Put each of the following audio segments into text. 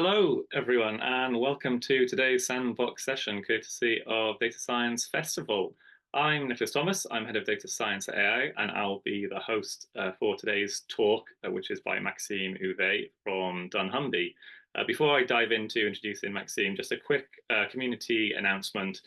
Hello, everyone, and welcome to today's Sandbox session, courtesy of Data Science Festival. I'm Nicholas Thomas, I'm Head of Data Science at AI, and I'll be the host for today's talk, which is by Maxime Huvet from dunnhumby. Before I dive into introducing Maxime, just a quick community announcement.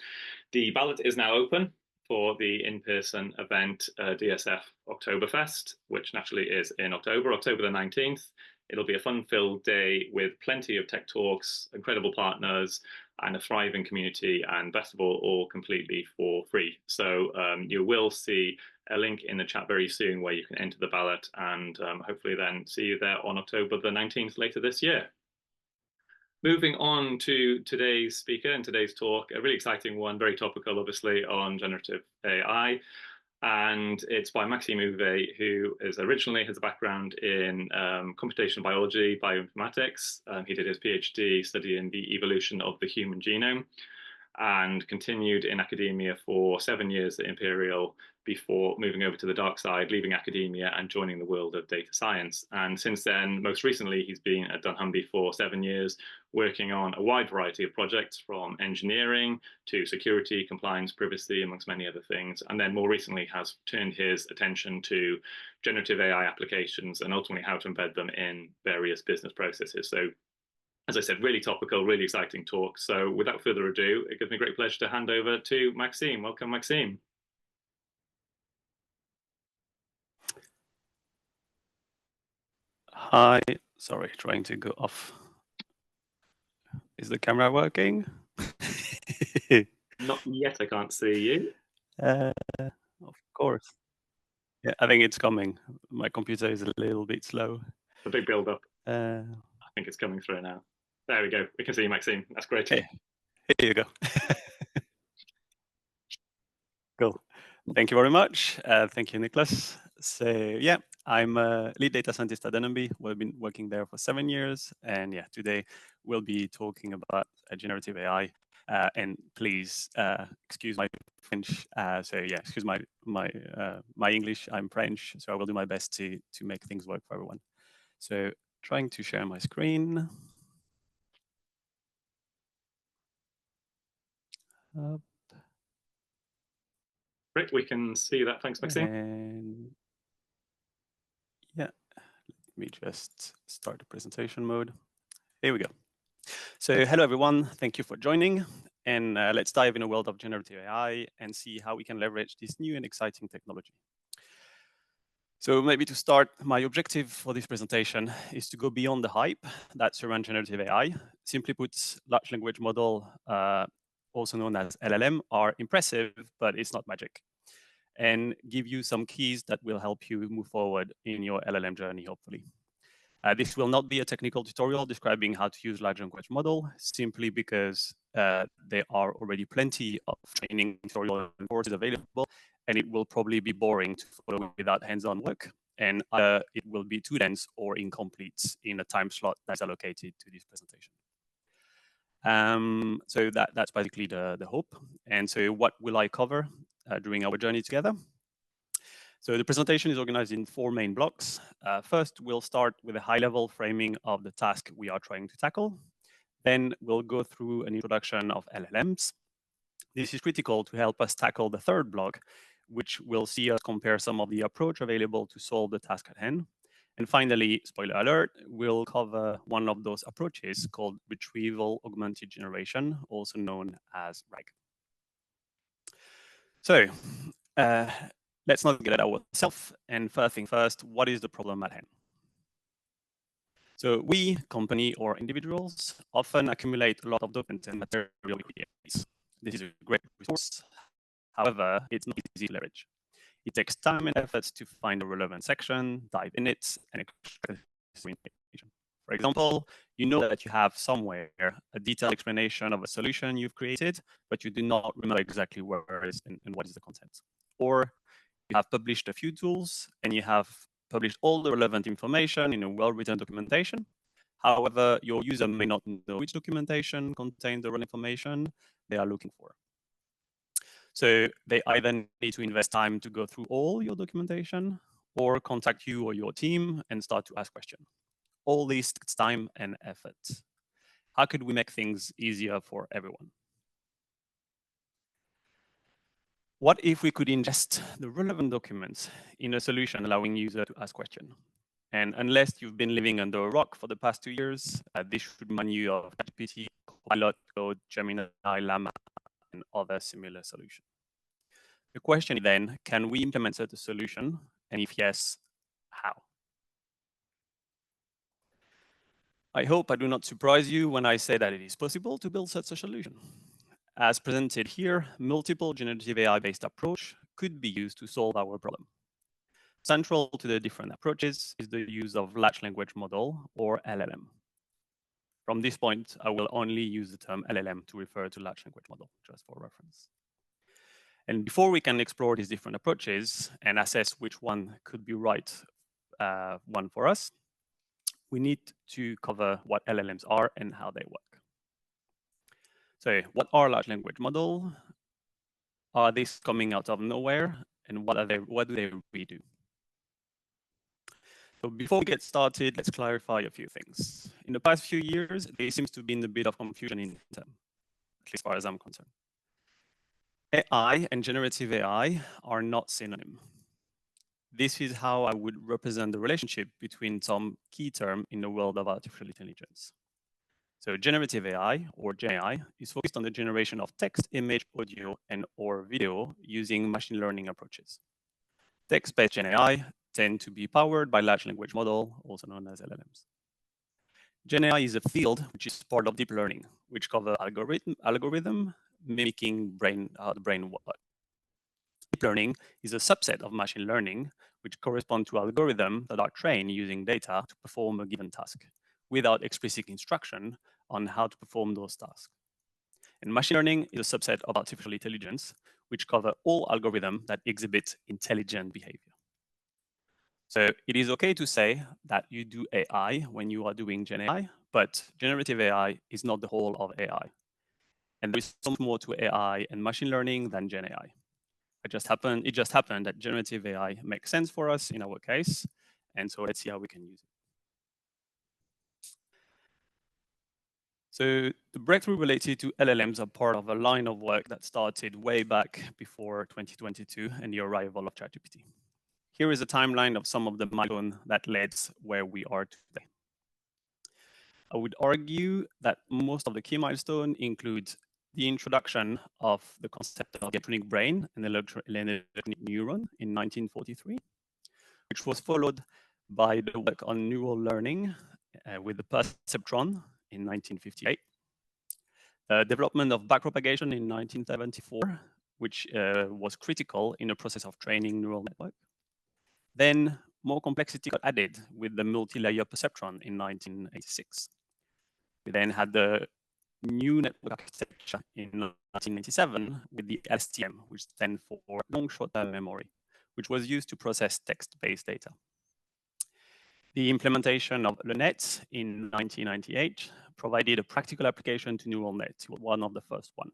The ballot is now open for the in-person event DSF Oktoberfest, which naturally is in October the 19th. It'll be a fun-filled day with plenty of tech talks, incredible partners, and a thriving community, and best of all completely for free. So you will see a link in the chat very soon where you can enter the ballot, and hopefully then see you there on October the 19th later this year. Moving on to today's speaker and today's talk, a really exciting one, very topical, obviously, on generative AI. And it's by Maxime Huvet, who has a background in computational biology, bioinformatics. He did his PhD studying the evolution of the human genome and continued in academia for 7 years at Imperial before moving over to the dark side, leaving academia and joining the world of data science. And since then, most recently, he's been at dunnhumby for 7 years, working on a wide variety of projects from engineering to security, compliance, privacy, amongst many other things. And then more recently has turned his attention to generative AI applications and ultimately how to embed them in various business processes. So as I said, really topical, really exciting talk. So without further ado, it gives me great pleasure to hand over to Maxime. Welcome, Maxime. Hi, sorry, trying to go off. Is the camera working? Not yet, I can't see you. Of course. Yeah, I think it's coming. My computer is a little bit slow. A big build up. I think it's coming through now. There we go. We can see you, Maxime. That's great. Hey, here you go. Cool. Thank you very much. Thank you, Nicholas. So yeah, I'm a lead data scientist at dunnhumby. We've been working there for 7 years. And yeah, today we'll be talking about generative AI. And please excuse my French. So yeah, excuse my English. I'm French, so I will do my best to make things work for everyone. So trying to share my screen. Great, we can see that. Thanks, Maxime. And yeah, let me just start the presentation mode. Here we go. So hello, everyone. Thank you for joining. And let's dive in the world of generative AI and see how we can leverage this new and exciting technology. So maybe to start, my objective for this presentation is to go beyond the hype that's around generative AI. Simply put, large language model, also known as LLM, are impressive, but it's not magic. And give you some keys that will help you move forward in your LLM journey, hopefully. This will not be a technical tutorial describing how to use large language model, simply because there are already plenty of training tutorials and courses available, and it will probably be boring to follow without hands-on work, and it will be too dense or incomplete in a time slot that's allocated to this presentation. So that's basically the hope. And so what will I cover during our journey together? So the presentation is organized in 4 main blocks. First, we'll start with a high-level framing of the task we are trying to tackle. Then we'll go through an introduction of LLMs. This is critical to help us tackle the third block, which will see us compare some of the approach available to solve the task at hand. And finally, spoiler alert, we'll cover one of those approaches called Retrieval Augmented Generation, also known as RAG. So let's not get ourselves. And first thing first, what is the problem at hand? So we, company or individuals, often accumulate a lot of documents and material we create. This is a great resource. However, it's not easy to leverage. It takes time and effort to find a relevant section, dive in it, and extract information. For example, you know that you have somewhere a detailed explanation of a solution you've created, but you do not remember exactly where it is and what is the content. Or you have published a few tools and you have published all the relevant information in a well-written documentation. However, your user may not know which documentation contains the relevant information they are looking for. So they either need to invest time to go through all your documentation or contact you or your team and start to ask questions. All this takes time and effort. how could we make things easier for everyone? What if we could ingest the relevant documents in a solution allowing users to ask questions? And unless you've been living under a rock for the past 2 years, this should remind you of ChatGPT, Copilot, Code, Gemini, Llama, and other similar solutions. The question is then, can we implement such a solution? And if yes, how? I hope I do not surprise you when I say that it is possible to build such a solution. As presented here, multiple generative AI-based approach could be used to solve our problem. Central to the different approaches is the use of large language model, or LLM. From this point, I will only use the term LLM to refer to large language model, just for reference. And before we can explore these different approaches and assess which one could be right one for us, we need to cover what LLMs are and how they work. So what are large language models? Are these coming out of nowhere? And what do they really do? So before we get started, let's clarify a few things. In the past few years, there seems to be a bit of confusion in term, at least as far as I'm concerned. AI and generative AI are not synonyms. This is how I would represent the relationship between some key terms in the world of artificial intelligence. So generative AI, or GenAI, is focused on the generation of text, image, audio, and/or video using machine learning approaches. Text-based GenAI tend to be powered by large language model, also known as LLMs. GenAI is a field which is part of deep learning, which cover algorithm mimicking how the brain works. Deep learning is a subset of machine learning, which correspond to algorithms that are trained using data to perform a given task, without explicit instruction on how to perform those tasks. And machine learning is a subset of artificial intelligence, which cover all algorithms that exhibit intelligent behavior. So it is okay to say that you do AI when you are doing Gen AI, but generative AI is not the whole of AI. And there is so much more to AI and machine learning than Gen AI. It just happened that generative AI makes sense for us in our case. And so let's see how we can use it. So the breakthrough related to LLMs are part of a line of work that started way back before 2022 and the arrival of ChatGPT. Here is a timeline of some of the milestones that led where we are today. I would argue that most of the key milestones include the introduction of the concept of electronic brain and electronic neuron in 1943, which was followed by the work on neural learning with the perceptron in 1958. Development of backpropagation in 1974, which was critical in the process of training neural network. Then more complexity got added with the multi-layer perceptron in 1986. We then had the new network architecture in 1997 with the LSTM, which stands for long short-term memory, which was used to process text-based data. The implementation of the net in 1998 provided a practical application to neural net, one of the first one.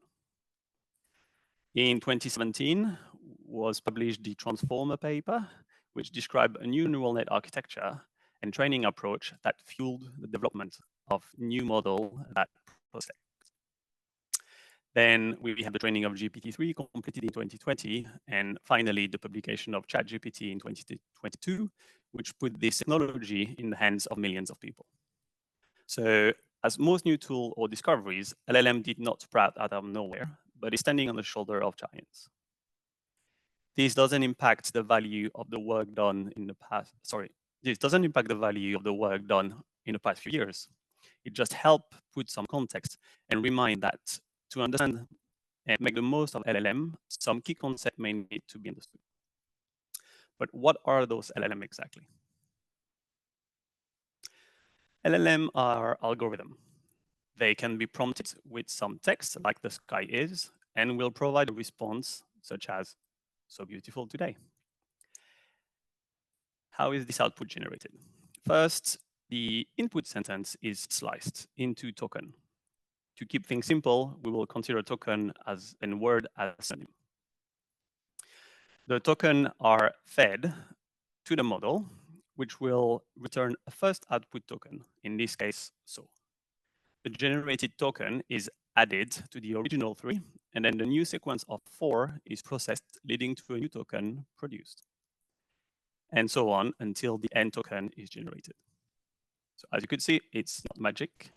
In 2017 was published the Transformer paper, which described a new neural net architecture and training approach that fueled the development of new model that process. Then we had the training of GPT-3 completed in 2020, and finally the publication of ChatGPT in 2022, which put this technology in the hands of millions of people. So as most new tool or discoveries, LLM did not sprout out of nowhere, but is standing on the shoulder of giants. This doesn't impact the value of the work done in the past. This doesn't impact the value of the work done in the past few years. It just helps put some context and remind that to understand and make the most of LLM, some key concepts may need to be understood. But what are those LLM exactly? LLM are algorithms. They can be prompted with some text, like the sky is, and will provide a response such as, so beautiful today. How is this output generated? First, the input sentence is sliced into token. To keep things simple, we will consider a token as a word as a synonym. The token are fed to the model, which will return a first output token, in this case, so. the generated token is added to the original 3, and then the new sequence of 4 is processed, leading to a new token produced, and so on until the end token is generated. So as you could see, it's not magic.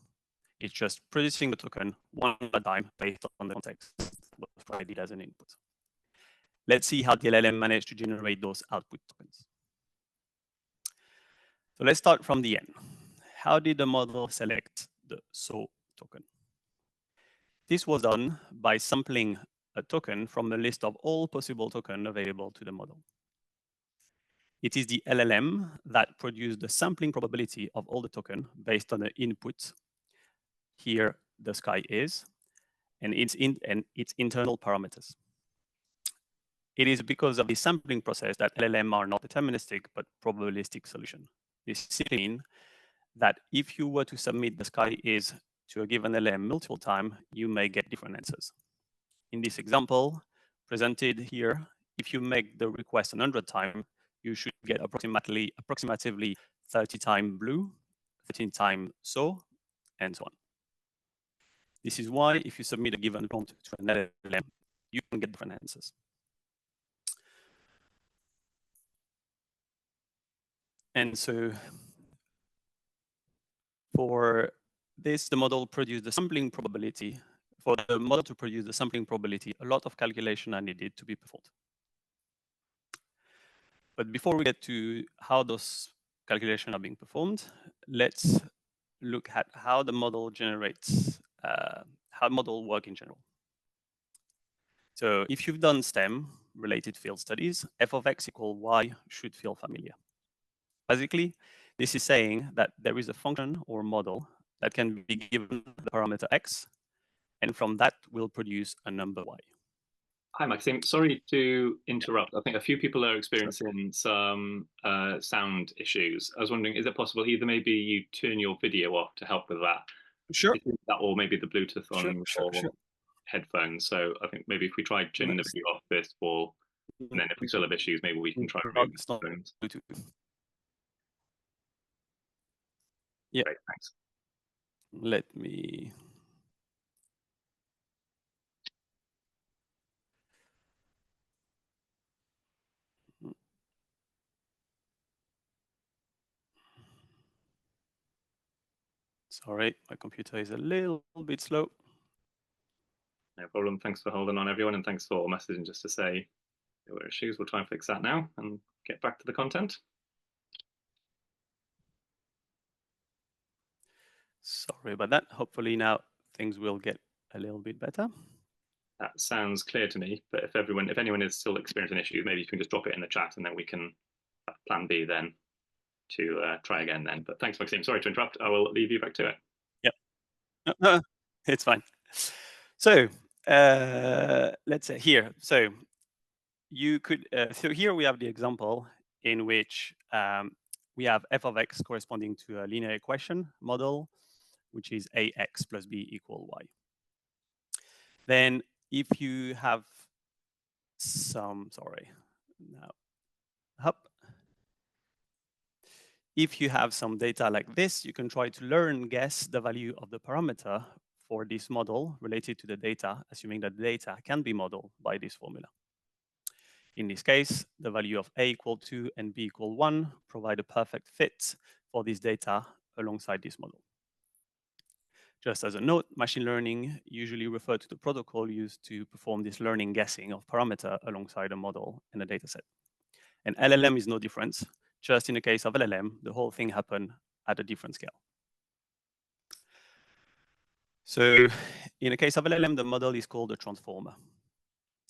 It's just producing the token one at a time based on the context was provided as an input. Let's see how the LLM managed to generate those output tokens. So let's start from the end. How did the model select the so token? This was done by sampling a token from a list of all possible tokens available to the model. It is the LLM that produced the sampling probability of all the tokens based on the input. Here, the sky is, and its internal parameters. It is because of the sampling process that LLM are not deterministic, but probabilistic solution. This simply means that if you were to submit the sky is to a given LLM multiple times, you may get different answers. In this example presented here, if you make the request 100 times, you should get approximately 30 times blue, 13 times so, and so on. This is why if you submit a given prompt to an LLM, you can get different answers. And so for this, the model produced the sampling probability. For the model to produce the sampling probability, a lot of calculation are needed to be performed. But before we get to how those calculations are being performed, let's look at how the model generates, how model work in general. So if you've done STEM related field studies, f of x equal y should feel familiar. Basically, this is saying that there is a function or model that can be given the parameter x, and from that will produce a number y. Hi, Maxime. Sorry to interrupt. I think a few people are experiencing some sound issues. I was wondering, is it possible either maybe you turn your video off to help with that? Sure. That or maybe the Bluetooth on Sure. your headphones. So I think maybe if we try turning the video off first of all, and then if we still have issues, maybe we can try removing the phones. Bluetooth. Yeah. Great, thanks. Let me. Sorry, my computer is a little bit slow. No problem. Thanks for holding on, everyone, and thanks for messaging just to say there were issues. We'll try and fix that now and get back to the content. Sorry about that. Hopefully now things will get a little bit better. That sounds clear to me, but if anyone is still experiencing issues, maybe you can just drop it in the chat and then we can plan B then to try again then. But thanks, Maxime. Sorry to interrupt. I will leave you back to it. Yep. No, it's fine. So let's say here. So you could, so here we have the example in which we have f of x corresponding to a linear equation model, which is ax plus b equal y. Then if you have some, sorry, now up. If you have some data like this, you can try to guess the value of the parameter for this model related to the data, assuming that the data can be modeled by this formula. In this case, the value of a equal 2 and b equal 1 provide a perfect fit for this data alongside this model. Just as a note, machine learning usually refer to the protocol used to perform this learning guessing of parameter alongside a model and a data set. And LLM is no different. Just in the case of LLM, the whole thing happened at a different scale. So in the case of LLM, the model is called a transformer.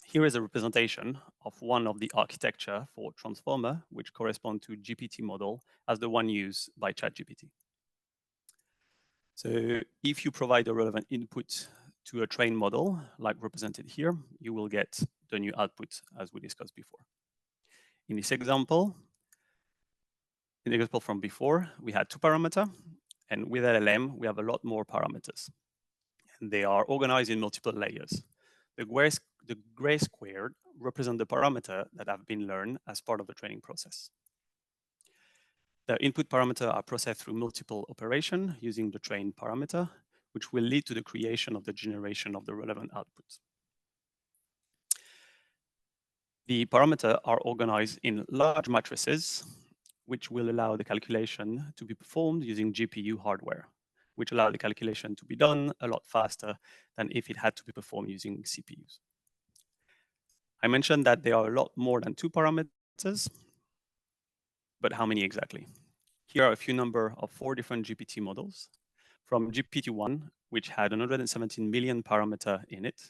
Here is a representation of one of the architecture for transformer, which correspond to GPT model as the one used by ChatGPT. So if you provide a relevant input to a trained model, like represented here, you will get the new output as we discussed before. In this example, in the example from before, we had 2 parameters, and with LLM, we have a lot more parameters. And they are organized in multiple layers. The gray squared represent the parameter that have been learned as part of the training process. The input parameter are processed through multiple operations using the trained parameter, which will lead to the creation of the generation of the relevant outputs. The parameters are organized in large matrices, which will allow the calculation to be performed using GPU hardware, which allow the calculation to be done a lot faster than if it had to be performed using CPUs. I mentioned that there are a lot more than 2 parameters, but how many exactly? Here are a few number of 4 different GPT models, from GPT-1, which had 117 million parameter in it,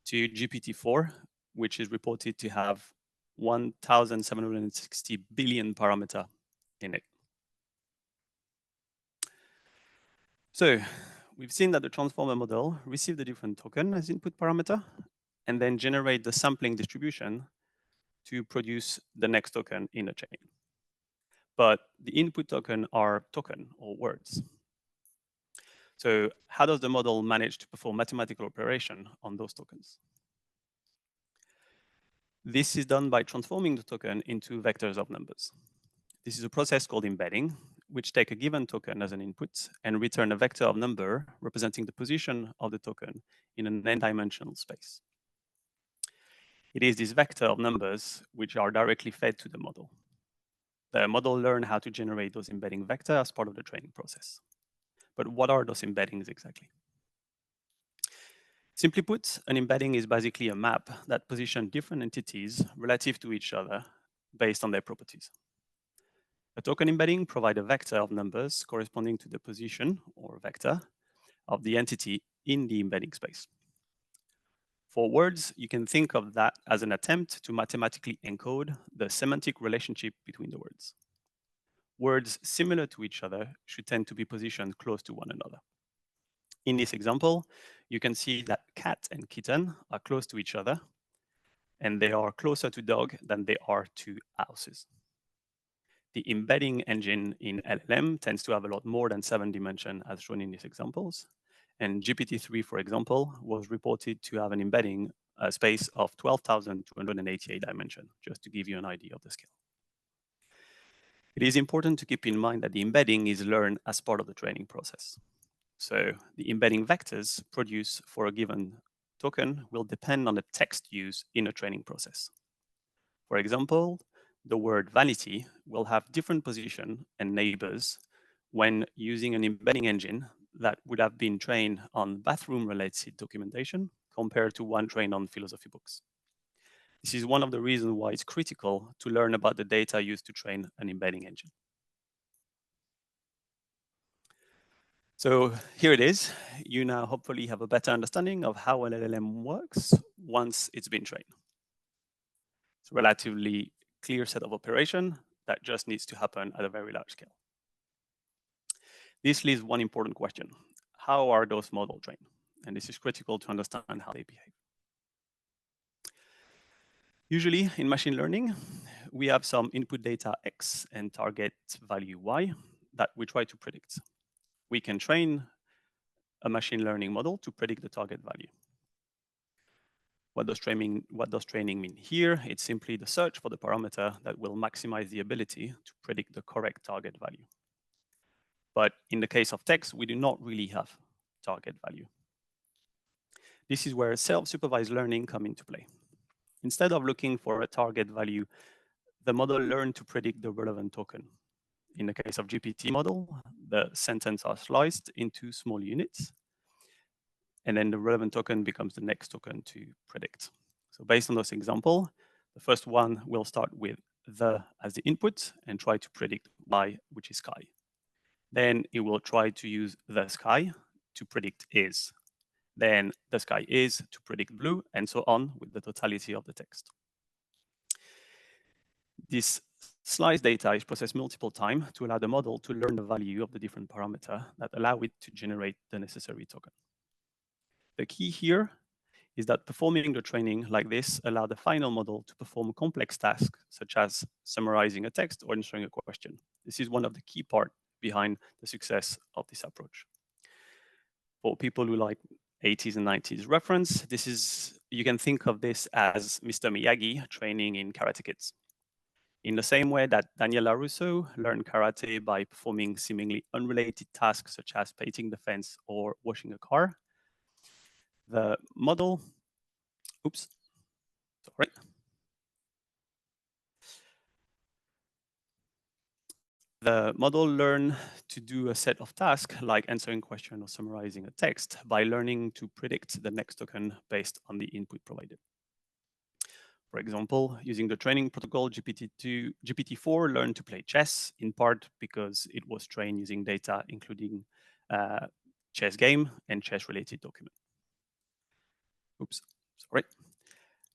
to GPT-4, which is reported to have 1,760 billion parameter in it. So we've seen that the transformer model received a different token as input parameter, and then generate the sampling distribution to produce the next token in a chain. But the input token are token or words. So how does the model manage to perform mathematical operation on those tokens? This is done by transforming the token into vectors of numbers. This is a process called embedding, which take a given token as an input and return a vector of number representing the position of the token in an n-dimensional space. It is this vector of numbers which are directly fed to the model. The model learns how to generate those embedding vectors as part of the training process. But what are those embeddings exactly? Simply put, an embedding is basically a map that positions different entities relative to each other based on their properties. A token embedding provides a vector of numbers corresponding to the position or vector of the entity in the embedding space. For words, you can think of that as an attempt to mathematically encode the semantic relationship between the words. Words similar to each other should tend to be positioned close to one another. In this example, you can see that cat and kitten are close to each other, and they are closer to dog than they are to houses. The embedding engine in LLM tends to have a lot more than 7 dimensions as shown in these examples. And GPT-3, for example, was reported to have an embedding space of 12,288 dimensions, just to give you an idea of the scale. It is important to keep in mind that the embedding is learned as part of the training process. So the embedding vectors produced for a given token will depend on the text used in a training process. For example, the word vanity will have different position and neighbors when using an embedding engine that would have been trained on bathroom-related documentation compared to one trained on philosophy books. This is one of the reasons why it's critical to learn about the data used to train an embedding engine. So here it is. You now hopefully have a better understanding of how an LLM works once it's been trained. It's a relatively clear set of operation that just needs to happen at a very large scale. This leaves one important question. How are those models trained? And this is critical to understand how they behave. Usually in machine learning, we have some input data X and target value Y that we try to predict. We can train a machine learning model to predict the target value. What does training mean here? It's simply the search for the parameter that will maximize the ability to predict the correct target value. But in the case of text, we do not really have target value. This is where self-supervised learning comes into play. Instead of looking for a target value, the model learned to predict the relevant token. In the case of GPT model, the sentences are sliced into small units, and then the relevant token becomes the next token to predict. So based on this example, the first one will start with the as the input and try to predict Y, which is sky. Then it will try to use the sky to predict is. Then the sky is to predict blue, and so on with the totality of the text. This slice data is processed multiple times to allow the model to learn the value of the different parameters that allow it to generate the necessary token. The key here is that performing the training like this allows the final model to perform complex tasks, such as summarizing a text or answering a question. This is one of the key parts behind the success of this approach. For people who like 80s and 90s reference, you can think of this as Mr. Miyagi training in Karate Kids. In the same way that Daniela Russo learned karate by performing seemingly unrelated tasks such as painting the fence or washing a car, the model, the model learned to do a set of tasks like answering questions or summarizing a text by learning to predict the next token based on the input provided. For example, using the training protocol, GPT-4 learned to play chess, in part because it was trained using data including chess game and chess-related document.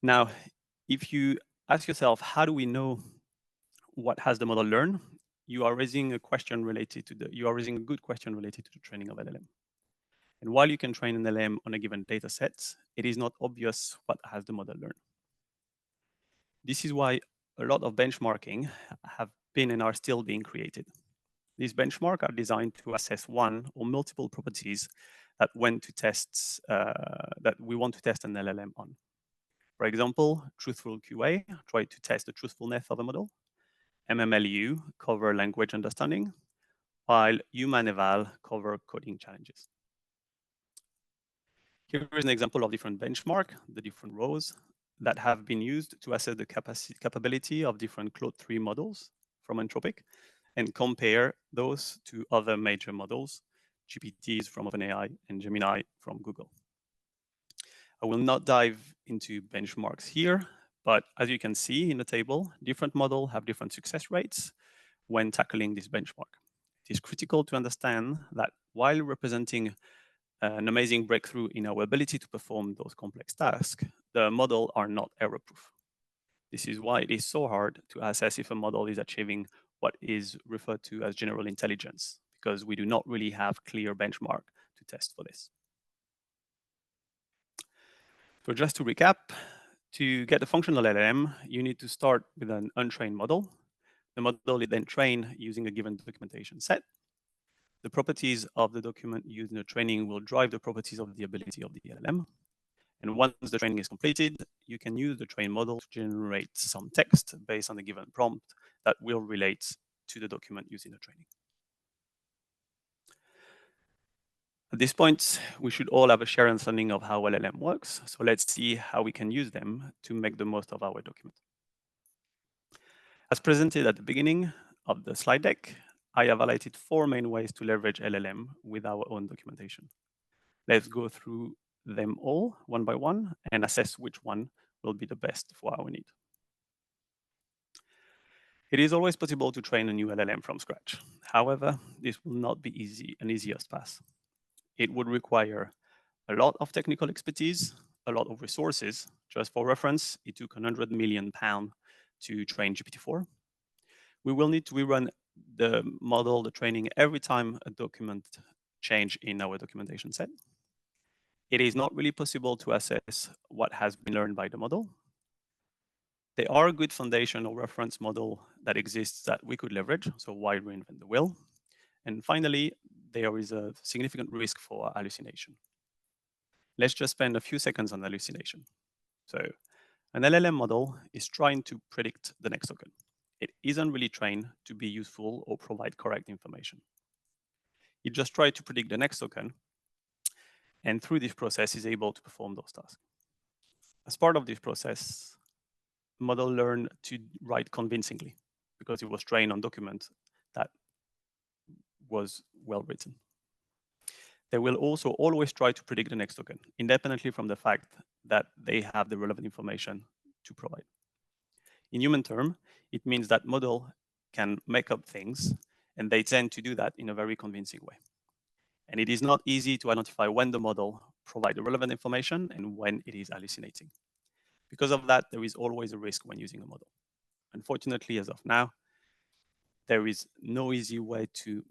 Now, if you ask yourself, how do we know what has the model learned? You are raising a question related to you are raising a good question related to the training of LLM. And while you can train an LLM on a given data set, it is not obvious what has the model learned. This is why a lot of benchmarking have been and are still being created. These benchmarks are designed to assess one or multiple properties that we want to test an LLM on. For example, truthful QA try to test the truthfulness of a model. MMLU cover language understanding, while human eval cover coding challenges. Here is an example of different benchmark, the different rows that have been used to assess the capability of different Claude 3 models from Anthropic and compare those to other major models, GPTs from OpenAI and Gemini from Google. I will not dive into benchmarks here, but as you can see in the table, different models have different success rates when tackling this benchmark. It is critical to understand that while representing an amazing breakthrough in our ability to perform those complex tasks, the models are not error-proof. This is why it is so hard to assess if a model is achieving what is referred to as general intelligence, because we do not really have clear benchmark to test for this. So just to recap, to get a functional LLM, you need to start with an untrained model. The model is then trained using a given documentation set. The properties of the document used in the training will drive the properties of the ability of the LLM. And once the training is completed, you can use the trained model to generate some text based on the given prompt that will relate to the document used in the training. At this point, we should all have a shared understanding of how LLM works. So let's see how we can use them to make the most of our document. As presented at the beginning of the slide deck, I have highlighted 4 main ways to leverage LLM with our own documentation. Let's go through them all one by one and assess which one will be the best for our need. It is always possible to train a new LLM from scratch. However, this will not be an easiest path. It would require a lot of technical expertise, a lot of resources. Just for reference, it took £100 million to train GPT-4. We will need to rerun the model, the training, every time a document change in our documentation set. It is not really possible to assess what has been learned by the model. There are a good foundation or reference model that exists that we could leverage, so why reinvent the wheel? And finally, there is a significant risk for hallucination. Let's just spend a few seconds on hallucination. So an LLM model is trying to predict the next token. It isn't really trained to be useful or provide correct information. It just tries to predict the next token, and through this process is able to perform those tasks. As part of this process, the model learned to write convincingly because it was trained on document that was well written. They will also always try to predict the next token, independently from the fact that they have the relevant information to provide. In human terms, it means that model can make up things, and they tend to do that in a very convincing way. And it is not easy to identify when the model provides the relevant information and when it is hallucinating. Because of that, there is always a risk when using a model. Unfortunately, as of now, there is no easy way to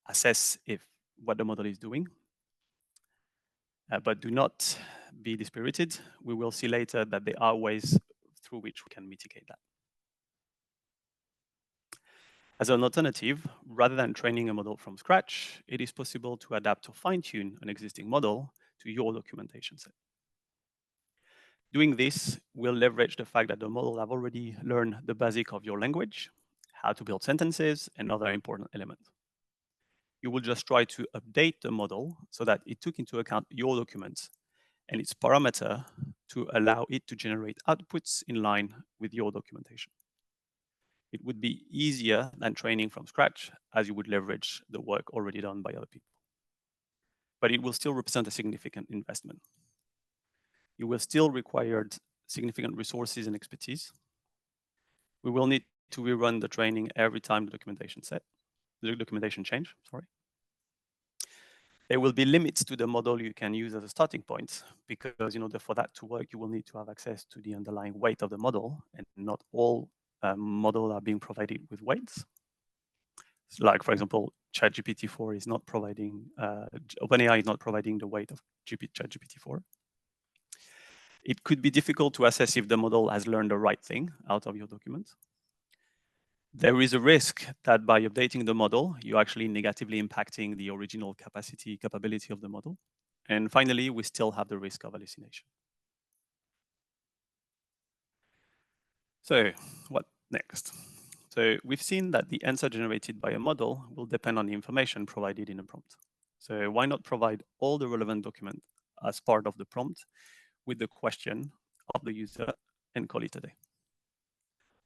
assess what the model is doing. But do not be dispirited. We will see later that there are ways through which we can mitigate that. As an alternative, rather than training a model from scratch, it is possible to adapt or fine-tune an existing model to your documentation set. Doing this will leverage the fact that the model have already learned the basic of your language, how to build sentences, and other important elements. You will just try to update the model so that it took into account your documents and its parameter to allow it to generate outputs in line with your documentation. It would be easier than training from scratch, as you would leverage the work already done by other people. But it will still represent a significant investment. You will still require significant resources and expertise. We will need to rerun the training every time the documentation change, sorry. There will be limits to the model you can use as a starting point because, for that to work, you will need to have access to the underlying weight of the model, and not all models are being provided with weights. So like, for example, ChatGPT-4 is not providing, OpenAI is not providing the weight of ChatGPT-4. It could be difficult to assess if the model has learned the right thing out of your document. There is a risk that by updating the model, you're actually negatively impacting the original capability of the model. And finally, we still have the risk of hallucination. So what next? So we've seen that the answer generated by a model will depend on the information provided in a prompt. So why not provide all the relevant document as part of the prompt with the question of the user and call it a day?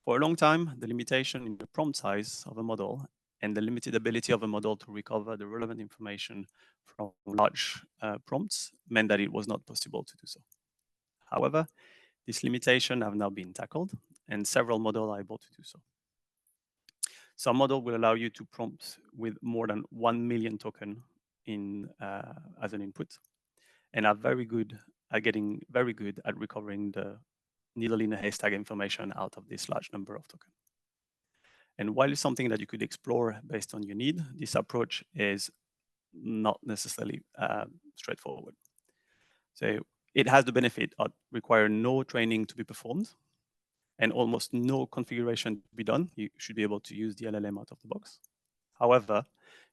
For a long time, the limitation in the prompt size of a model and the limited ability of a model to recover the relevant information from large prompts meant that it was not possible to do so. However, this limitation have now been tackled, and several models are able to do so. Some model will allow you to prompt with more than 1 million token as an input, and are getting very good at recovering the needle in a haystack information out of this large number of tokens. And while it's something that you could explore based on your need, this approach is not necessarily straightforward. So it has the benefit of requiring no training to be performed and almost no configuration to be done. You should be able to use the LLM out of the box. However,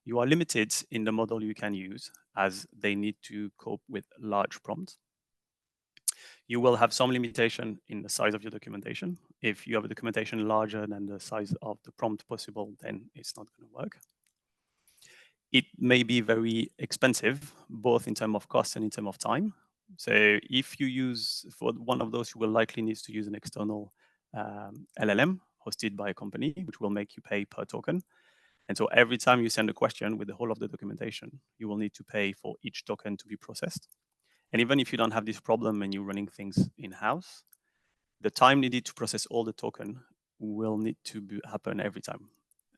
you are limited in the model you can use as they need to cope with large prompts. You will have some limitation in the size of your documentation. If you have a documentation larger than the size of the prompt possible, then it's not going to work. It may be very expensive, both in terms of cost and in terms of time. So if you use, for one of those, you will likely need to use an external LLM hosted by a company, which will make you pay per token. And so every time you send a question with the whole of the documentation, you will need to pay for each token to be processed. And even if you don't have this problem and you're running things in-house, the time needed to process all the token will need to happen every time.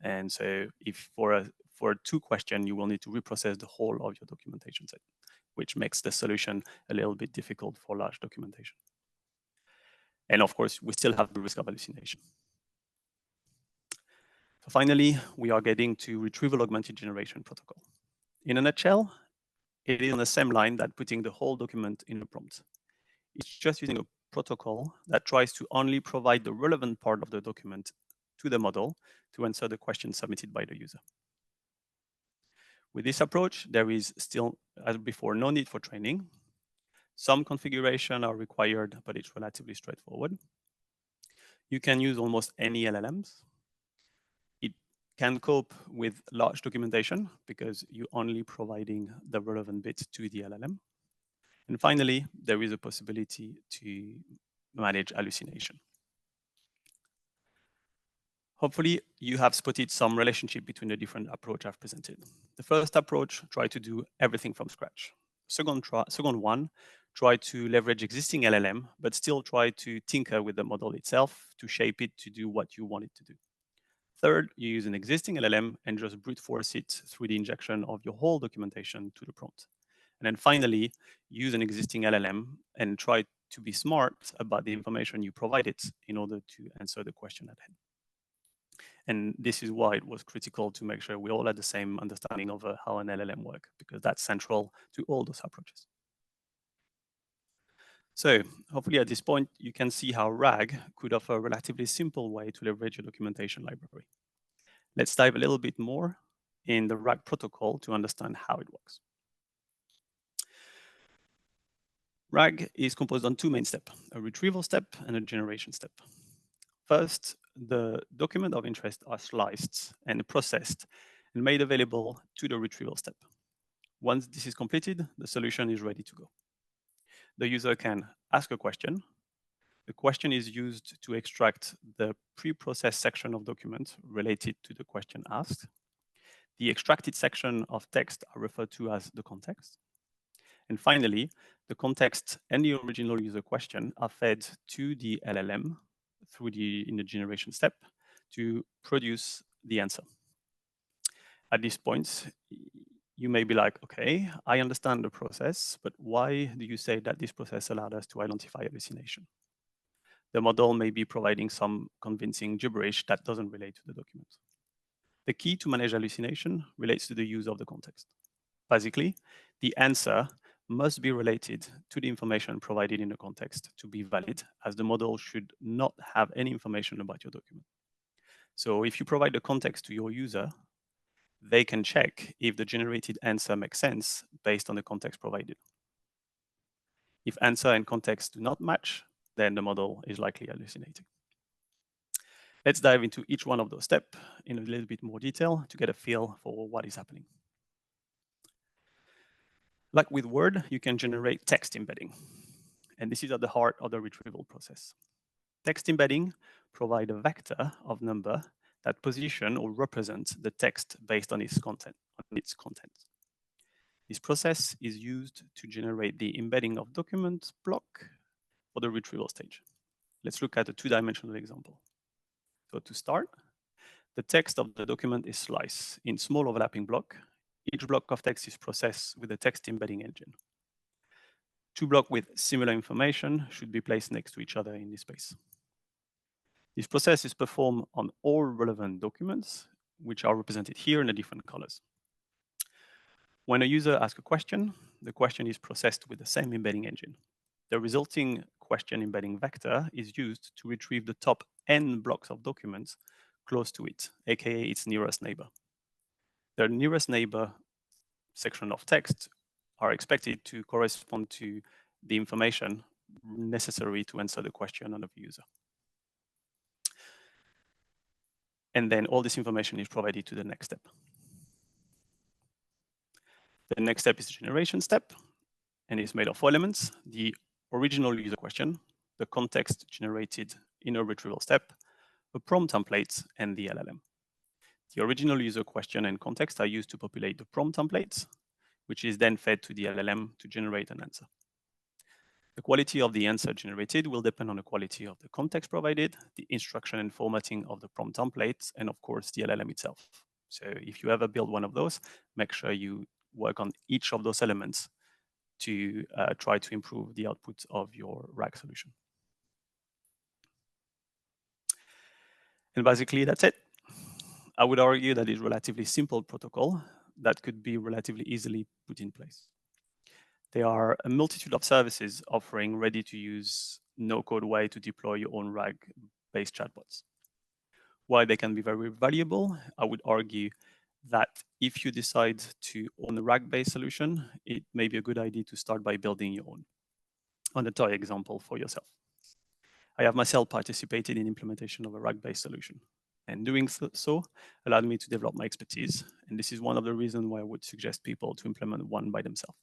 And so if for a 2 question, you will need to reprocess the whole of your documentation set, which makes the solution a little bit difficult for large documentation. And of course, we still have the risk of hallucination. So finally, we are getting to Retrieval Augmented Generation protocol. In a nutshell, it is on the same line that putting the whole document in a prompt. It's just using a protocol that tries to only provide the relevant part of the document to the model to answer the question submitted by the user. With this approach, there is still, as before, no need for training. Some configuration are required, but it's relatively straightforward. You can use almost any LLMs. It can cope with large documentation because you're only providing the relevant bits to the LLM. And finally, there is a possibility to manage hallucination. Hopefully, you have spotted some relationship between the different approach I've presented. The first approach, try to do everything from scratch. Second one, try to leverage existing LLM, but still try to tinker with the model itself to shape it to do what you want it to do. Third, you use an existing LLM and just brute force it through the injection of your whole documentation to the prompt. And then finally, use an existing LLM and try to be smart about the information you provide it in order to answer the question at hand. And this is why it was critical to make sure we all had the same understanding of how an LLM works, because that's central to all those approaches. So hopefully at this point, you can see how RAG could offer a relatively simple way to leverage a documentation library. Let's dive a little bit more in the RAG protocol to understand how it works. RAG is composed on two main steps, a retrieval step and a generation step. First, the document of interest are sliced and processed and made available to the retrieval step. Once this is completed, the solution is ready to go. The user can ask a question. The question is used to extract the pre-processed section of document related to the question asked. The extracted section of text are referred to as the context. And finally, the context and the original user question are fed to the LLM in the generation step to produce the answer. At this point, you may be like, okay, I understand the process, but why do you say that this process allowed us to identify hallucination? The model may be providing some convincing gibberish that doesn't relate to the document. The key to manage hallucination relates to the use of the context. Basically, the answer must be related to the information provided in the context to be valid, as the model should not have any information about your document. So if you provide the context to your user, they can check if the generated answer makes sense based on the context provided. If answer and context do not match, then the model is likely hallucinating. Let's dive into each one of those steps in a little bit more detail to get a feel for what is happening. Like with Word, you can generate text embedding. And this is at the heart of the retrieval process. Text embedding provide a vector of number that position or represent the text based on its content. This process is used to generate the embedding of document block for the retrieval stage. Let's look at a two-dimensional example. So to start, the text of the document is sliced in small overlapping block. Each block of text is processed with a text embedding engine. Two blocks with similar information should be placed next to each other in this space. This process is performed on all relevant documents, which are represented here in the different colors. When a user asks a question, the question is processed with the same embedding engine. The resulting question embedding vector is used to retrieve the top n blocks of documents close to it, aka its nearest neighbor. The nearest neighbor section of text are expected to correspond to the information necessary to answer the question of the user. And then all this information is provided to the next step. The next step is the generation step, and it's made of 4 elements: the original user question, the context generated in a retrieval step, a prompt template, and the LLM. The original user question and context are used to populate the prompt templates, which is then fed to the LLM to generate an answer. The quality of the answer generated will depend on the quality of the context provided, the instruction and formatting of the prompt templates, and of course, the LLM itself. So if you ever build one of those, make sure you work on each of those elements to try to improve the output of your RAG solution. And basically, that's it. I would argue that it's a relatively simple protocol that could be relatively easily put in place. There are a multitude of services offering ready-to-use, no-code way to deploy your own RAG-based chatbots. While they can be very valuable, I would argue that if you decide to own a RAG-based solution, it may be a good idea to start by building your own. On a toy example for yourself. I have myself participated in implementation of a RAG-based solution, and doing so allowed me to develop my expertise. And this is one of the reasons why I would suggest people to implement one by themselves,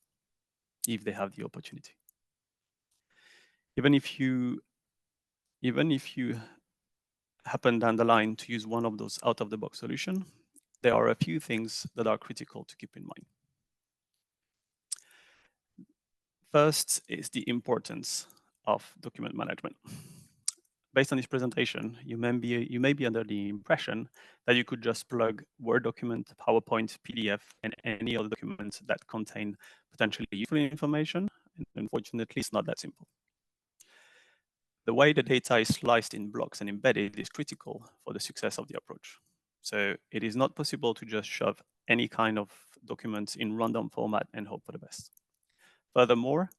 if they have the opportunity. Even if you happen down the line to use one of those out-of-the-box solutions, there are a few things that are critical to keep in mind. First is the importance of document management. Based on this presentation, you may be under the impression that you could just plug Word document, PowerPoint, PDF, and any other documents that contain potentially useful information. And unfortunately, it's not that simple. The way the data is sliced in blocks and embedded is critical for the success of the approach. So it is not possible to just shove any kind of documents in random format and hope for the best. Furthermore,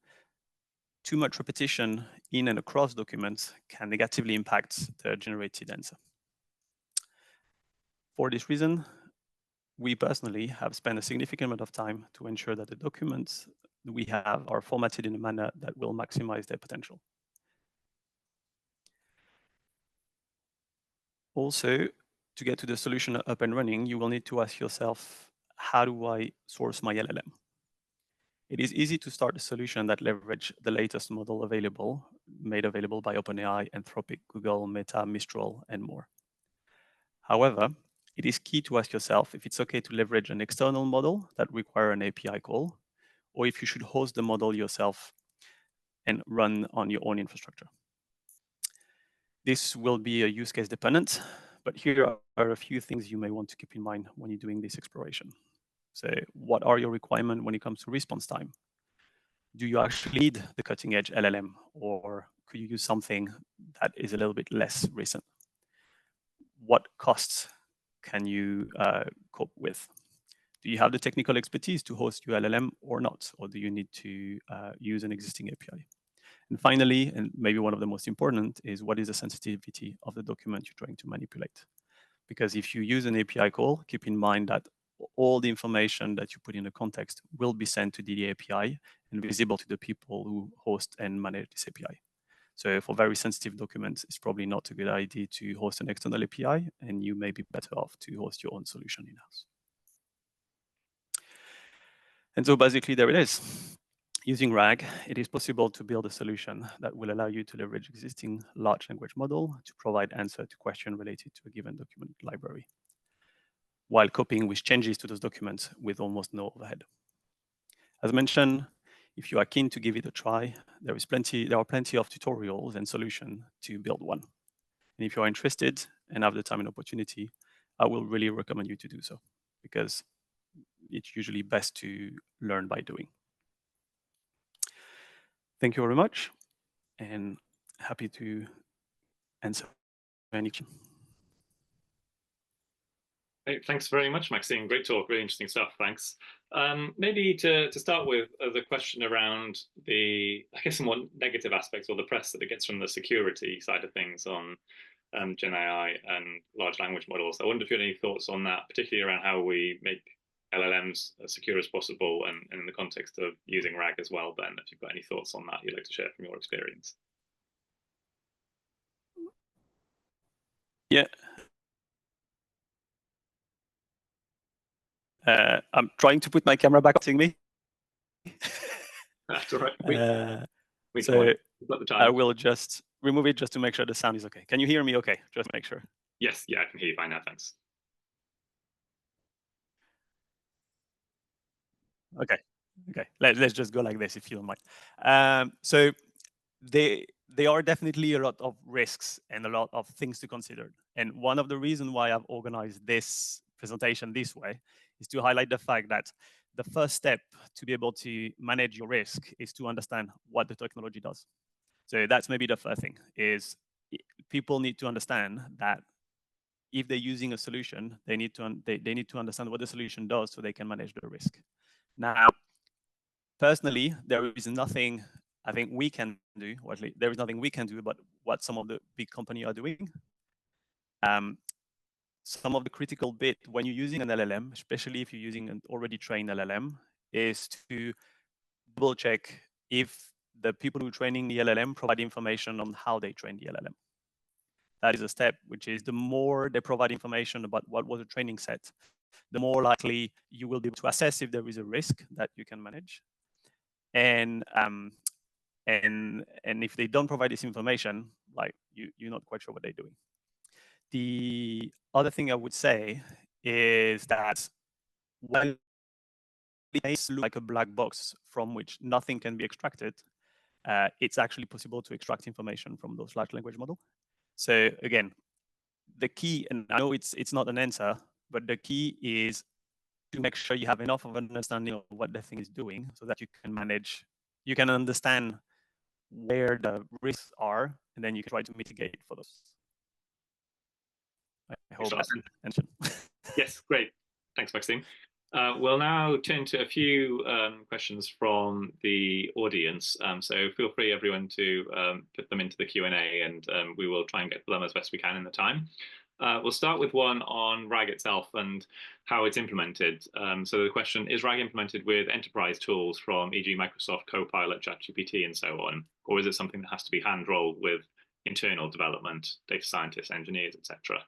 too much repetition in and across documents can negatively impact the generated answer. For this reason, we personally have spent a significant amount of time to ensure that the documents we have are formatted in a manner that will maximize their potential. Also, to get to the solution up and running, you will need to ask yourself, how do I source my LLM? It is easy to start a solution that leverage the latest model available, made available by OpenAI, Anthropic, Google, Meta, Mistral, and more. However, it is key to ask yourself if it's okay to leverage an external model that require an API call, or if you should host the model yourself and run on your own infrastructure. This will be a use case dependent, but here are a few things you may want to keep in mind when you're doing this exploration. So what are your requirements when it comes to response time? Do you actually need the cutting edge LLM, or could you use something that is a little bit less recent? What costs can you cope with? Do you have the technical expertise to host your LLM or not? Or do you need to use an existing API? And finally, and maybe one of the most important, is what is the sensitivity of the document you're trying to manipulate? Because if you use an API call, keep in mind that all the information that you put in the context will be sent to the API and visible to the people who host and manage this API. So for very sensitive documents, it's probably not a good idea to host an external API, and you may be better off to host your own solution in-house. And so basically there it is. Using RAG, it is possible to build a solution that will allow you to leverage existing large language model to provide answer to questions related to a given document library, while coping with changes to those documents with almost no overhead. As mentioned, if you are keen to give it a try, there are plenty of tutorials and solutions to build one. And if you are interested and have the time and opportunity, I will really recommend you to do so, because it's usually best to learn by doing. Thank you very much, and happy to answer any questions. Thanks very much, Maxime. Great talk, really interesting stuff. Thanks. Maybe to start with the question around the, I guess, more negative aspects or the press that it gets from the security side of things on Gen AI and large language models. I wonder if you had any thoughts on that, particularly around how we make LLMs as secure as possible, and in the context of using RAG as well, Ben, if you've got any thoughts on that you'd like to share from your experience. Yeah. I'm trying to put my camera back up, seeing me. That's all right. So I will just remove it just to make sure the sound is okay. Can you hear me okay? Just make sure. Yes, yeah, I can hear you fine now, thanks. Okay, let's just go like this if you don't mind. So there are definitely a lot of risks and a lot of things to consider. And one of the reasons why I've organized this presentation this way is to highlight the fact that the first step to be able to manage your risk is to understand what the technology does. So that's maybe the first thing, is people need to understand that if they're using a solution, they need to understand what the solution does so they can manage the risk. Now, personally, there is nothing I think we can do, or at least there is nothing we can do about what some of the big companies are doing. Some of the critical bit when you're using an LLM, especially if you're using an already trained LLM, is to double check if the people who are training the LLM provide information on how they train the LLM. That is a step, which is the more they provide information about what was a training set, the more likely you will be able to assess if there is a risk that you can manage. And if they don't provide this information, like you're not quite sure what they're doing. The other thing I would say is that while it may look like a black box from which nothing can be extracted, it's actually possible to extract information from those large language models. So again, the key, and I know it's not an answer, but the key is to make sure you have enough of an understanding of what the thing is doing so that you can manage, you can understand where the risks are, and then you can try to mitigate for those. I hope that's answered. Yes, great. Thanks, Maxime. We'll now turn to a few questions from the audience. So feel free, everyone, to put them into the Q&A, and we will try and get to them as best we can in the time. We'll start with one on RAG itself and how it's implemented. So the question, is RAG implemented with enterprise tools from, e.g. Microsoft Copilot, ChatGPT, and so on? Or is it something that has to be hand-rolled with internal development, data scientists, engineers, etc.?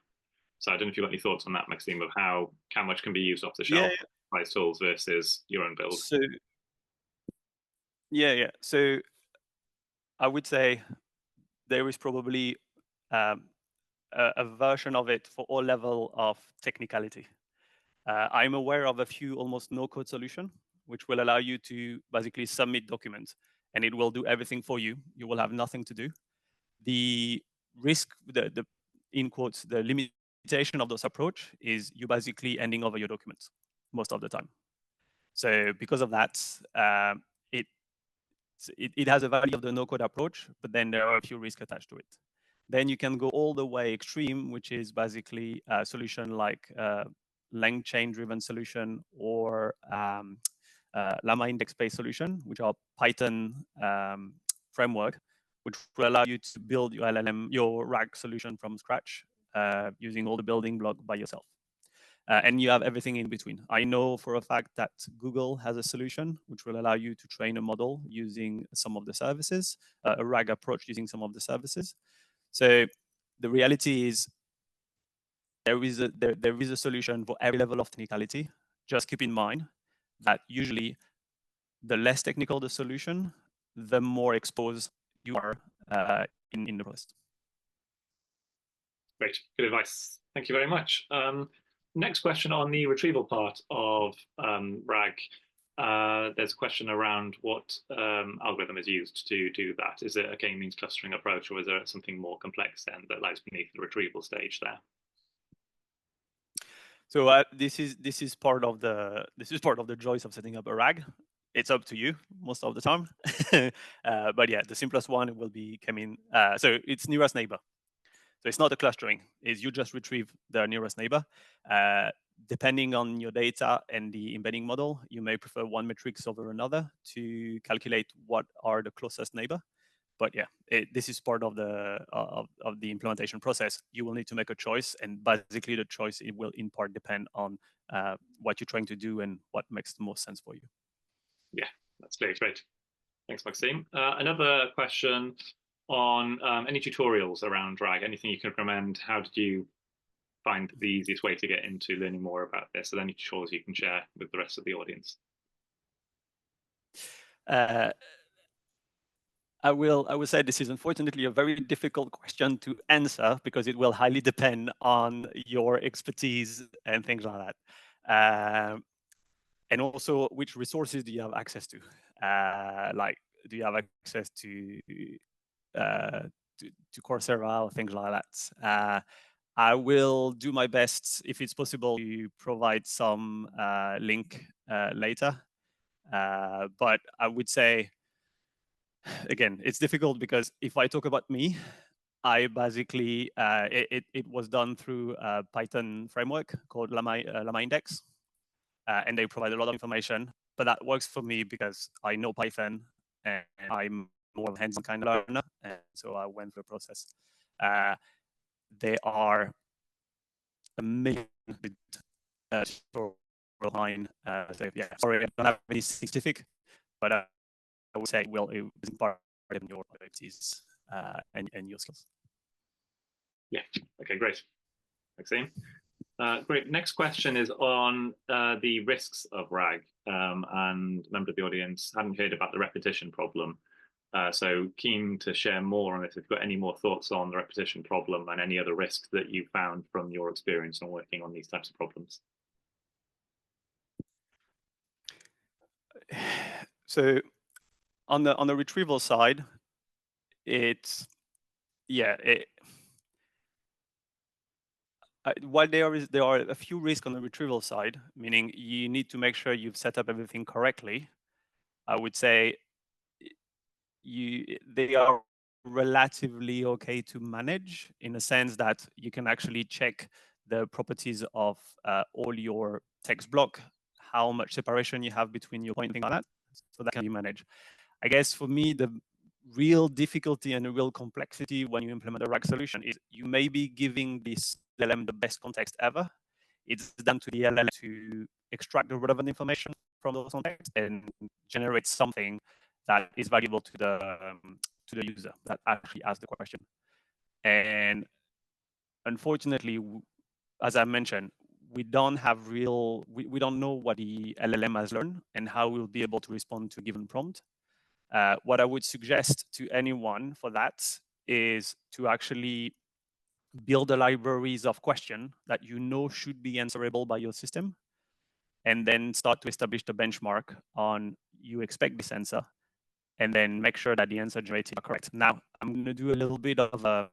So I don't know if you've got any thoughts on that, Maxime, of how much can be used off the Yeah. shelf enterprise tools versus your own build. So yeah. So I would say there is probably a version of it for all level of technicality. I'm aware of a few almost no-code solution, which will allow you to basically submit documents, and it will do everything for you. You will have nothing to do. The risk, the in quotes, the limitation of this approach is you basically handing over your documents most of the time. So because of that, it has a value of the no-code approach, but then there are a few risks attached to it. Then you can go all the way extreme, which is basically a solution like length chain driven solution or llama index-based solution, which are Python framework, which will allow you to build your LLM, your RAG solution from scratch using all the building block by yourself. And you have everything in between. I know for a fact that Google has a solution which will allow you to train a model using some of the services, a RAG approach using some of the services. So the reality is there is a solution for every level of technicality. Just keep in mind that usually the less technical the solution, the more exposed you are in the process. Great, good advice. Thank you very much. Next question on the retrieval part of RAG. There's a question around what algorithm is used to do that. Is it a k-means clustering approach, or is there something more complex then that lies beneath the retrieval stage there? So this is part of the joys of setting up a RAG. It's up to you most of the time, but yeah, the simplest one will be k-mean. So it's nearest neighbor. So it's not a clustering, is you just retrieve the nearest neighbor. Depending on your data and the embedding model, you may prefer one matrix over another to calculate what are the closest neighbor. But yeah, this is part of the implementation process. You will need to make a choice, and basically the choice, it will in part depend on what you're trying to do and what makes the most sense for you. Yeah, that's great. Thanks, Maxime. Another question on any tutorials around RAG, anything you can recommend. How did you find the easiest way to get into learning more about this? Are there any tutorials you can share with the rest of the audience? I will say this is unfortunately a very difficult question to answer because it will highly depend on your expertise and things like that. And also, which resources do you have access to? Like, do you have access to Coursera or things like that? I will do my best, if it's possible, to provide some link later. But I would say, again, it's difficult because if I talk about me, I basically, it was done through a Python framework called llama index. And they provide a lot of information, but that works for me because I know Python and I'm more of a hands-on kind of learner, and so I went through a process. There are a million behind. So yeah, sorry, I don't have any specific, but I would say, well, it was part of your abilities and your skills. Yeah. Okay. Great. Maxime. Great. Next question is on the risks of RAG, and a member of the audience hadn't heard about the repetition problem. So keen to share more on this. If you've got any more thoughts on the repetition problem and any other risks that you found from your experience on working on these types of problems. So on the retrieval side, it's while there are a few risks on the retrieval side, meaning you need to make sure you've set up everything correctly. I would say they are relatively okay to manage in a sense that you can actually check the properties of all your text block, how much separation you have between your point, things like that. So that can be managed. I guess for me, the real difficulty and the real complexity when you implement a RAG solution is you may be giving this LLM the best context ever. It's down to the LLM to extract the relevant information from those contexts and generate something that is valuable to the user that actually asked the question. And unfortunately, as I mentioned, we don't have we don't know what the LLM has learned and how we'll be able to respond to a given prompt. What I would suggest to anyone for that is to actually build the libraries of question that you know should be answerable by your system, and then start to establish the benchmark on you expect this answer, and then make sure that the answer generated are correct. Now, I'm going to do a little bit of a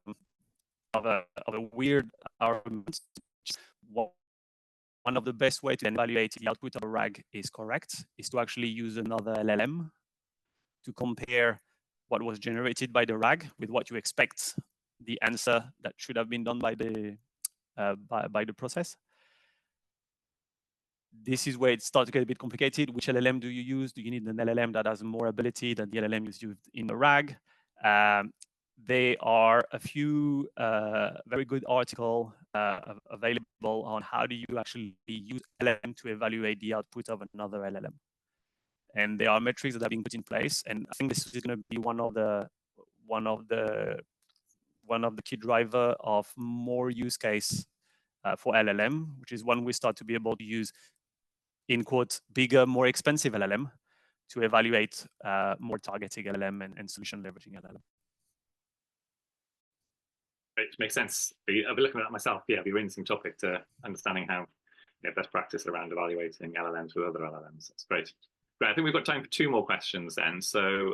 weird argument. One of the best ways to evaluate the output of a RAG is correct is to actually use another LLM to compare what was generated by the RAG with what you expect the answer that should have been done by the process. This is where it starts to get a bit complicated. Which LLM do you use? Do you need an LLM that has more ability than the LLM is used in the RAG? There are a few very good articles available on how do you actually use LLM to evaluate the output of another LLM. And there are metrics that have been put in place, and I think this is going to be one of the key driver of more use case for LLM, which is when we start to be able to use, in quotes, bigger, more expensive LLM to evaluate more targeting LLM and solution leveraging LLM. It makes sense. I'll be looking at that myself. Yeah, it'll be a really interesting topic to understanding how best practice around evaluating LLMs with other LLMs. That's great. Great. I think we've got time for 2 more questions then. So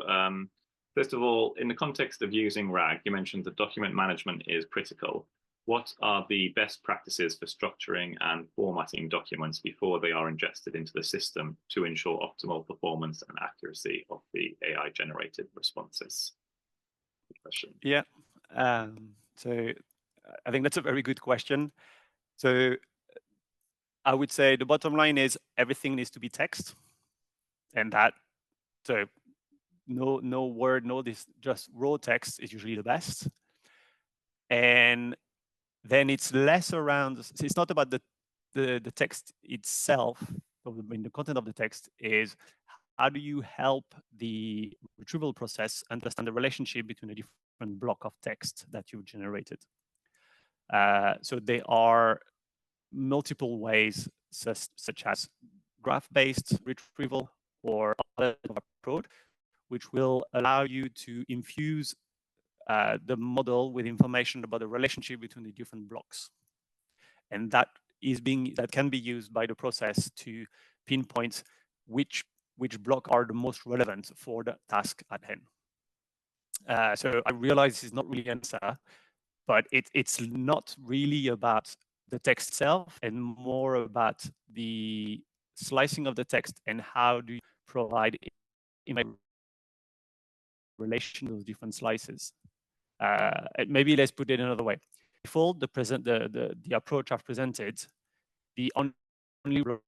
first of all, in the context of using RAG, you mentioned that document management is critical. What are the best practices for structuring and formatting documents before they are ingested into the system to ensure optimal performance and accuracy of the AI-generated responses? Good question. Yeah. So I think that's a very good question. So I would say the bottom line is everything needs to be text, and that, so no word, just raw text is usually the best. And then it's less around, it's not about the text itself, the content of the text is how do you help the retrieval process understand the relationship between a different block of text that you've generated. So there are multiple ways, such as graph-based retrieval or other approach, which will allow you to infuse the model with information about the relationship between the different blocks. And that can be used by the process to pinpoint which block are the most relevant for the task at hand. So I realize this is not really an answer, but it's not really about the text itself and more about the slicing of the text and how do you provide relation to those different slices. Maybe let's put it another way. Default, the approach I've presented, the only block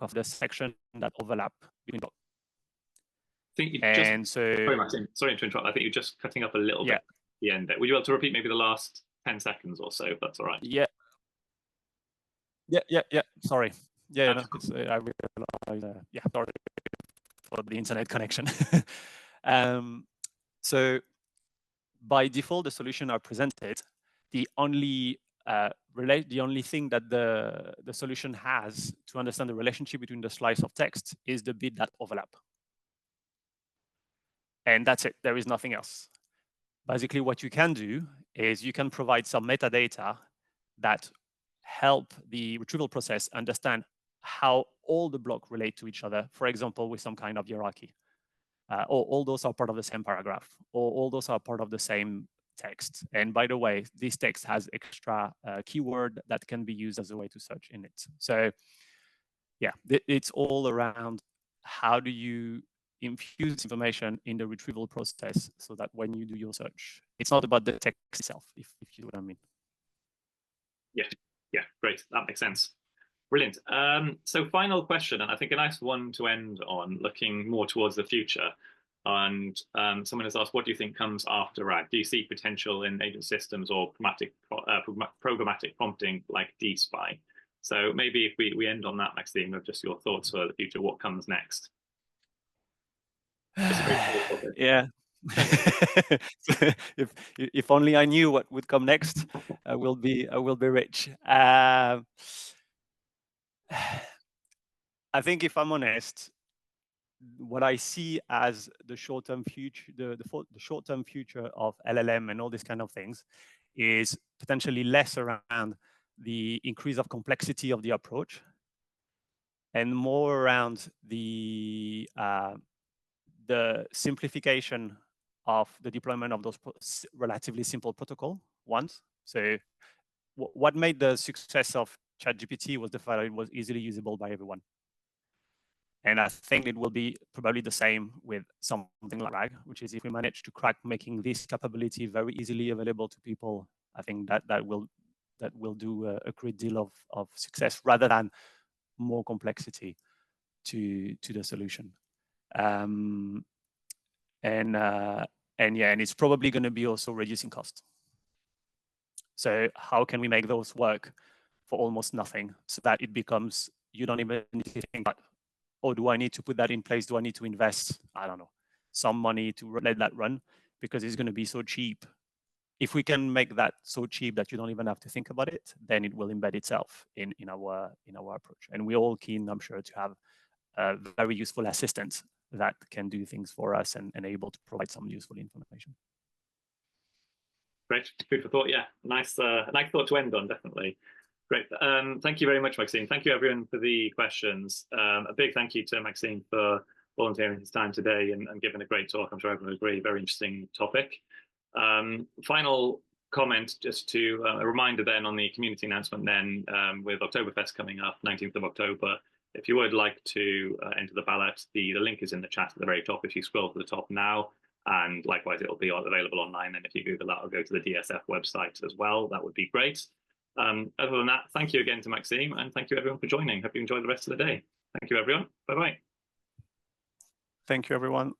of the section that overlap between blocks. I think you sorry, Maxime, sorry to interrupt. I think you're just cutting up a little bit at the end there. Would you be able to repeat maybe the last 10 seconds or so, if that's all right? Yeah. Sorry. Yeah, no, I realize. Yeah, sorry for the internet connection. So by default, the solution are presented. The only thing that the solution has to understand the relationship between the slice of text is the bit that overlap. And that's it. There is nothing else. Basically, what you can do is you can provide some metadata that help the retrieval process understand how all the blocks relate to each other, for example, with some kind of hierarchy. Or all those are part of the same paragraph, or all those are part of the same text. And by the way, this text has extra keyword that can be used as a way to search in it. So yeah, it's all around how do you infuse information in the retrieval process so that when you do your search, it's not about the text itself, if you know what I mean. Yeah, great. That makes sense. Brilliant. So final question, and I think a nice one to end on, looking more towards the future. And someone has asked, what do you think comes after RAG? Do you see potential in agent systems or programmatic prompting like DSpy? So maybe if we end on that, Maxime, with just your thoughts for the future, what comes next? It's a very broad topic. Yeah. if only I knew what would come next, I will be rich. I think, if I'm honest, what I see as the short-term future, the short-term future of LLM and all these kind of things, is potentially less around the increase of complexity of the approach, and more around the simplification of the deployment of those relatively simple protocol ones. So what made the success of ChatGPT was the fact that it was easily usable by everyone. And I think it will be probably the same with something like RAG, which is, if we manage to crack making this capability very easily available to people, I think that will do a great deal of success, rather than more complexity to the solution. And it's probably going to be also reducing costs. So how can we make those work for almost nothing, so that it becomes, you don't even need to think about, oh, do I need to put that in place? Do I need to invest, I don't know, some money to let that run? Because it's going to be so cheap. If we can make that so cheap that you don't even have to think about it, then it will embed itself in our approach. And we're all keen, I'm sure, to have a very useful assistant that can do things for us and able to provide some useful information. Great, food for thought. Yeah, nice thought to end on, definitely. Great. Thank you very much, Maxime. Thank you, everyone, for the questions. A big thank you to Maxime for volunteering his time today and giving a great talk. I'm sure everyone will agree, very interesting topic. Final comment, just to a reminder then on the community announcement then, with Oktoberfest coming up, 19th of October. If you would like to enter the ballot, the link is in the chat at the very top if you scroll to the top now. And likewise, it'll be available online. And if you Google that or go to the DSF website as well, that would be great. Other than that, thank you again to Maxime, and thank you everyone for joining. Hope you enjoy the rest of the day. Thank you, everyone. Bye-bye. Thank you, everyone.